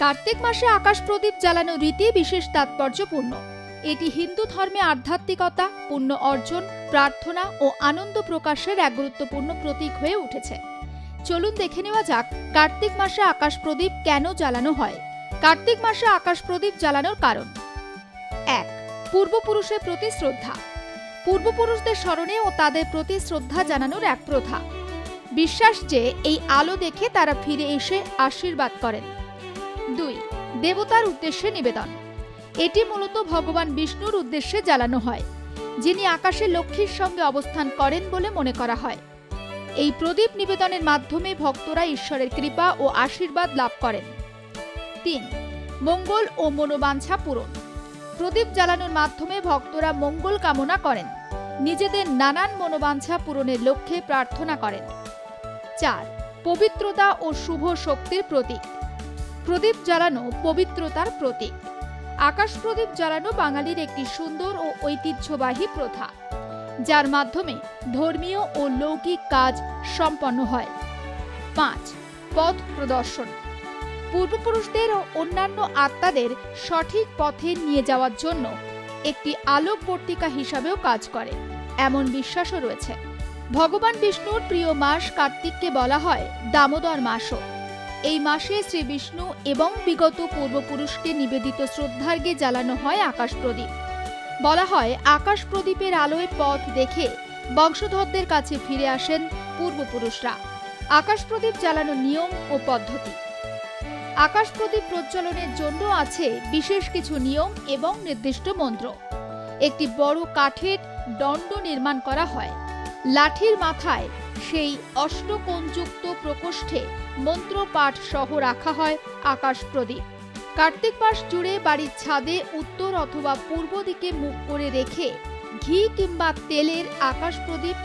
কার্তিক মাসে আকাশ প্রদীপ জ্বালানো রীতি বিশেষ তাৎপর্যপূর্ণ। এটি হিন্দু ধর্মে আধ্যাত্মিকতা, পুণ্য অর্জন, প্রার্থনা ও আনন্দ প্রকাশের এক গুরুত্বপূর্ণ প্রতীক হয়ে উঠেছে। চলুন দেখে নেওয়া যাক কার্তিক মাসে আকাশ প্রদীপ কেন জ্বালানো হয়। কার্তিক মাসে আকাশ প্রদীপ জ্বালানোর কারণ: ১. পূর্বপুরুষের প্রতি শ্রদ্ধা। পূর্বপুরুষদের স্মরণে ও তাদের প্রতি শ্রদ্ধা জানানোর এক প্রথা। বিশ্বাস যে এই আলো দেখে তারা ফিরে এসে আশীর্বাদ করেন। ২. দেবতার উদ্দেশ্যে নিবেদন। এটি মূলত ভগবান বিষ্ণুর উদ্দেশ্যে জ্বালানো হয়, যিনি আকাশে লক্ষ্মীর সঙ্গে অবস্থান করেন বলে মনে করা হয়। এই প্রদীপ নিবেদনের মাধ্যমে ভক্তরা ঈশ্বরের কৃপা ও আশীর্বাদ লাভ করেন। ৩. মঙ্গল ও মনোবাঞ্ছা পূরণ। প্রদীপ জ্বালানোর মাধ্যমে ভক্তরা মঙ্গল কামনা করেন, নিজেদের নানান মনোবাঞ্ছা পূরণের লক্ষ্যে প্রার্থনা করেন। ৪. পবিত্রতা ও শুভ শক্তির প্রতীক। প্রদীপ জ্বালানো পবিত্রতার প্রতীক। আকাশ প্রদীপ জ্বালানো বাঙালির একটি সুন্দর ও ঐতিহ্যবাহী প্রথা, যার মাধ্যমে ধর্মীয় ও লৌকিক কাজ সম্পন্ন হয়। ৫. পথ প্রদর্শন। পূর্বপুরুষদের ও অন্যান্য আত্মাদের সঠিক পথে নিয়ে যাওয়ার জন্য একটি আলোকবর্তিকা হিসাবেও কাজ করে, এমন বিশ্বাসও রয়েছে। ভগবান বিষ্ণুর প্রিয় মাস কার্তিককে বলা হয় দামোদর মাসও। এই মাসে শ্রী বিষ্ণু এবং বিগত পূর্বপুরুষকে নিবেদিত শ্রদ্ধার্ঘ্যে জ্বালানো হয় আকাশ প্রদীপ। বলা হয় আকাশ প্রদীপের আলোয় পথ দেখে বংশধরদের কাছে ফিরে আসেন পূর্বপুরুষরা। আকাশ প্রদীপ জ্বালানোর নিয়ম ও পদ্ধতি: আকাশ প্রদীপ প্রজ্বলনের জন্য আছে বিশেষ কিছু নিয়ম এবং নির্দিষ্ট মন্ত্র। একটি বড় কাঠের দণ্ড নির্মাণ করা হয়। লাঠির মাথায় সেই অষ্টকোণযুক্ত প্রকোষ্ঠে মন্ত্র পাঠ সহ রাখা হয় আকাশ প্রদীপ। কার্তিক মাস জুড়ে বাড়ির ছাদে উত্তর অথবা পূর্ব দিকে মুখ করে রেখে ঘি কিংবা তেলের আকাশ প্রদীপ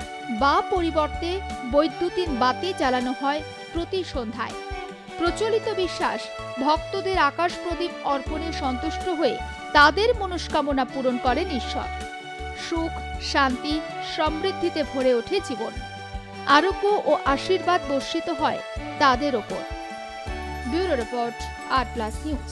বা পরিবর্তে বৈদ্যুতিন বাতি জ্বালানো হয় প্রতি সন্ধ্যায়। প্রচলিত বিশ্বাস, ভক্তদের আকাশ প্রদীপ অর্পণে সন্তুষ্ট হয়ে তাদের মনস্কামনা পূরণ করেন ঈশ্বর। সুখ, শান্তি, সমৃদ্ধিতে ভরে ওঠে জীবন। আরোগ্য ও আশীর্বাদ বর্ষিত হয় তাদের ওপর। ব্যুরো রিপোর্ট, আর প্লাস নিউজ।